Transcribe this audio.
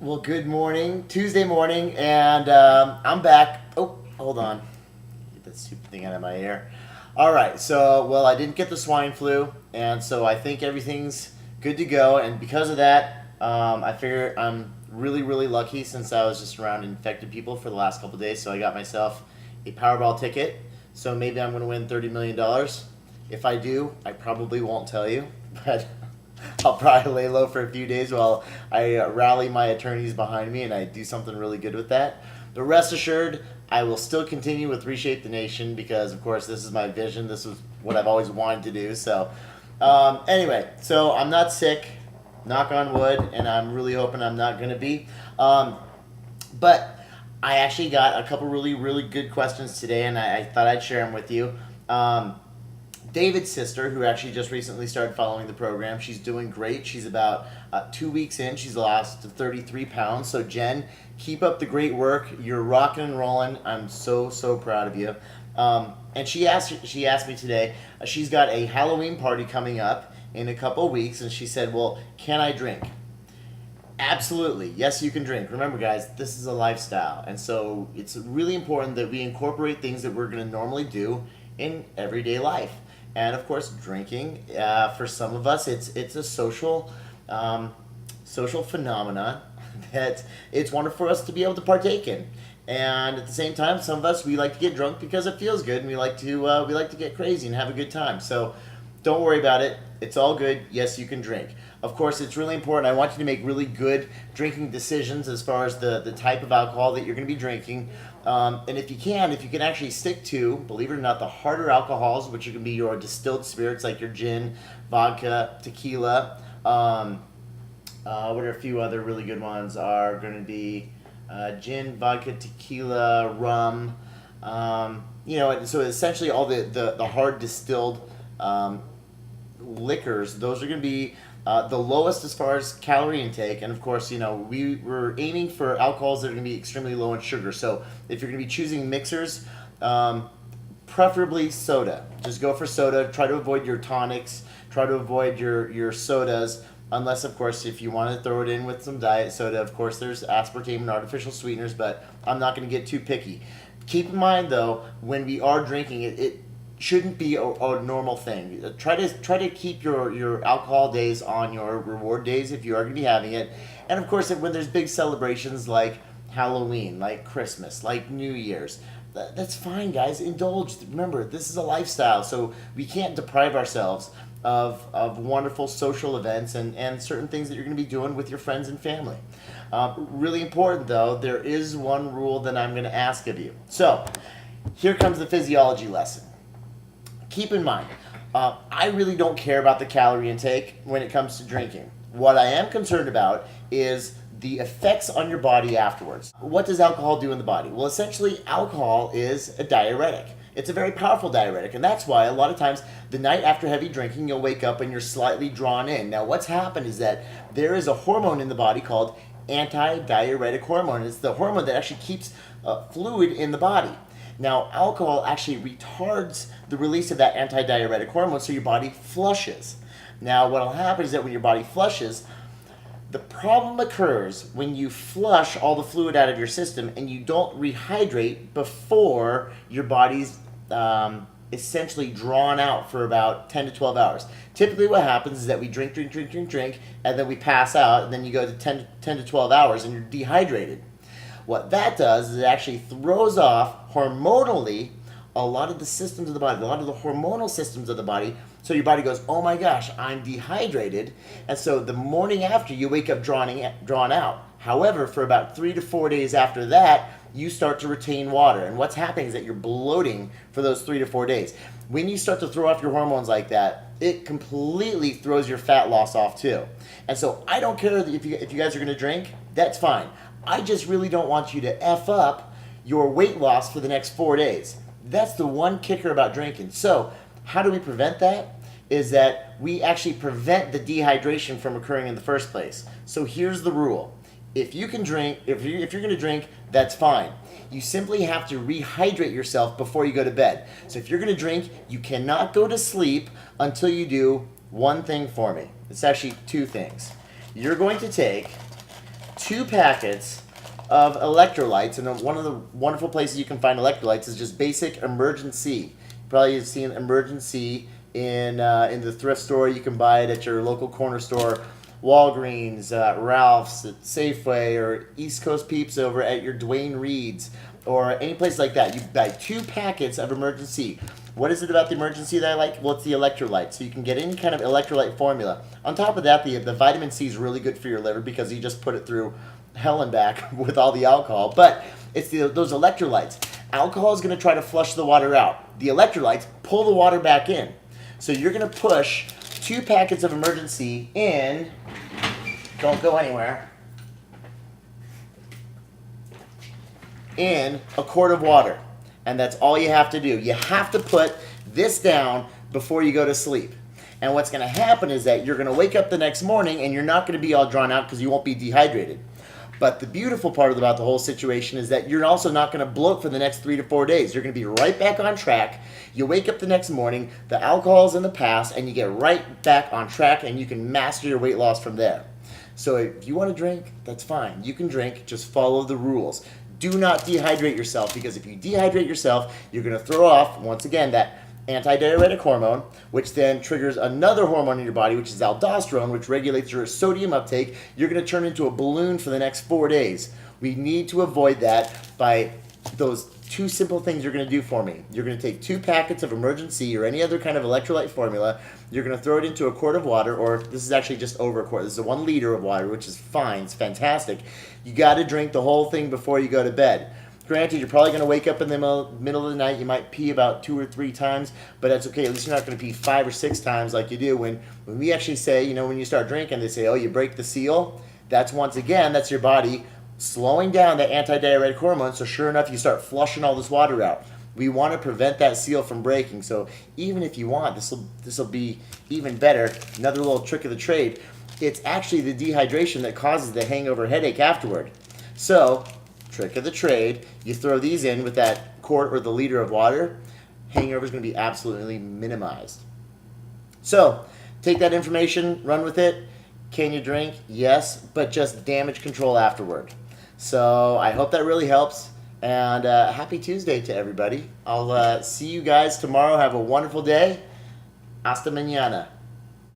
Well, good morning, Tuesday morning, and I'm back. Oh, hold on. Get that stupid thing out of my ear. All right, so, well, I didn't get the swine flu, and so I think everything's good to go, and because of that, I figure I'm really, really lucky since I was just around infected people for the last couple of days, so I got myself a Powerball ticket, so maybe I'm going to win $30 million. If I do, I probably won't tell you, but I'll probably lay low for a few days while I rally my attorneys behind me and I do something really good with that. But rest assured, I will still continue with Reshape the Nation because, of course, this is my vision. This is what I've always wanted to do. So, anyway, so I'm not sick, knock on wood, and I'm really hoping I'm not going to be. But I actually got a couple really, really good questions today, and I thought I'd share them with you. David's sister, who actually just recently started following the program, she's doing great. She's about 2 weeks in. She's lost 33 pounds. So, Jen, keep up the great work. You're rocking and rolling. I'm so, so proud of you. And she asked me today, she's got a Halloween party coming up in a couple weeks, and she said, well, can I drink? Absolutely. Yes, you can drink. Remember, guys, this is a lifestyle. And so it's really important that we incorporate things that we're going to normally do in everyday life. And of course, drinking for some of us, it's a social phenomenon that it's wonderful for us to be able to partake in. And at the same time, some of us we like to get drunk because it feels good, and we like to get crazy and have a good time. So don't worry about it. It's all good. Yes, you can drink. Of course, it's really important. I want you to make really good drinking decisions as far as the type of alcohol that you're going to be drinking. And if you can actually stick to, believe it or not, the harder alcohols, which are going to be your distilled spirits like your gin, vodka, tequila. What are a few other really good ones are going to be gin, vodka, tequila, rum. So essentially all the hard distilled liquors, those are going to be the lowest as far as calorie intake, and of course, we're aiming for alcohols that are going to be extremely low in sugar. So if you're going to be choosing mixers, preferably soda. Just go for soda. Try to avoid your tonics. Try to avoid your sodas, unless, of course, if you want to throw it in with some diet soda. Of course, there's aspartame and artificial sweeteners, but I'm not going to get too picky. Keep in mind, though, when we are drinking, it shouldn't be a normal thing. Try to keep your alcohol days on your reward days if you are going to be having it. And of course, when there's big celebrations like Halloween, like Christmas, like New Year's, that's fine, guys. Indulge. Remember, this is a lifestyle, so we can't deprive ourselves of wonderful social events and certain things that you're going to be doing with your friends and family. Really important, though, there is one rule that I'm going to ask of you. So here comes the physiology lesson. Keep in mind, I really don't care about the calorie intake when it comes to drinking. What I am concerned about is the effects on your body afterwards. What does alcohol do in the body? Well, essentially, alcohol is a diuretic. It's a very powerful diuretic, and that's why a lot of times the night after heavy drinking, you'll wake up and you're slightly drawn in. Now, what's happened is that there is a hormone in the body called anti-diuretic hormone. It's the hormone that actually keeps fluid in the body. Now, alcohol actually retards the release of that anti-diuretic hormone, so your body flushes. Now, what will happen is that when your body flushes, the problem occurs when you flush all the fluid out of your system and you don't rehydrate before your body's essentially drawn out for about 10 to 12 hours. Typically what happens is that we drink, and then we pass out, and then you go to 10 to 12 hours and you're dehydrated. What that does is it actually throws off hormonally a lot of the systems of the body, a lot of the hormonal systems of the body. So your body goes, oh my gosh, I'm dehydrated. And so the morning after, you wake up drawn out. However, for about 3 to 4 days after that, you start to retain water. And what's happening is that you're bloating for those 3 to 4 days. When you start to throw off your hormones like that, it completely throws your fat loss off too. And so I don't care if you guys are going to drink, that's fine. I just really don't want you to F up your weight loss for the next 4 days. That's the one kicker about drinking. So how do we prevent that? Is that we actually prevent the dehydration from occurring in the first place. So here's the rule. If you can drink, if you're going to drink, that's fine. You simply have to rehydrate yourself before you go to bed. So if you're going to drink, you cannot go to sleep until you do one thing for me. It's actually two things. You're going to take 2 packets of electrolytes, and one of the wonderful places you can find electrolytes is just basic Emergen-C. Probably you've seen Emergen-C in the thrift store. You can buy it at your local corner store, Walgreens, Ralph's, Safeway, or East Coast Peeps over at your Dwayne Reed's, or any place like that. You buy 2 packets of Emergen-C. What is it about the Emergen-C that I like? Well, it's the electrolyte. So you can get any kind of electrolyte formula. On top of that, the vitamin C is really good for your liver because you just put it through hell and back with all the alcohol. But it's those electrolytes. Alcohol is going to try to flush the water out. The electrolytes pull the water back in. So you're going to push 2 packets of Emergen-C in. Don't go anywhere. In a quart of water. And that's all you have to do. You have to put this down before you go to sleep. And what's going to happen is that you're going to wake up the next morning and you're not going to be all drawn out because you won't be dehydrated. But the beautiful part about the whole situation is that you're also not going to bloat for the next 3 to 4 days. You're going to be right back on track. You wake up the next morning, the alcohol's in the past, and you get right back on track, and you can master your weight loss from there. So if you want to drink, that's fine. You can drink, just follow the rules. Do not dehydrate yourself, because if you dehydrate yourself, you're going to throw off, once again, that antidiuretic hormone, which then triggers another hormone in your body, which is aldosterone, which regulates your sodium uptake. You're going to turn into a balloon for the next 4 days. We need to avoid that by those 2 simple things you're going to do for me. You're going to take 2 packets of Emergen-C or any other kind of electrolyte formula. You're going to throw it into a quart of water, or this is actually just over a quart. This is 1 liter of water, which is fine. It's fantastic. You got to drink the whole thing before you go to bed. Granted, you're probably going to wake up in the middle of the night. You might pee about 2 or 3 times, but that's okay. At least you're not going to pee 5 or 6 times like you do when we actually say, when you start drinking, they say, oh, you break the seal. That's, once again, that's your body slowing down that antidiuretic hormone. So sure enough, you start flushing all this water out. We want to prevent that seal from breaking. So even if you want, this will be even better. Another little trick of the trade. It's actually the dehydration that causes the hangover headache afterward. So, trick of the trade, you throw these in with that quart or the liter of water, hangover is going to be absolutely minimized. So, take that information, run with it. Can you drink? Yes, but just damage control afterward. So, I hope that really helps. And happy Tuesday to everybody. I'll see you guys tomorrow. Have a wonderful day. Hasta mañana.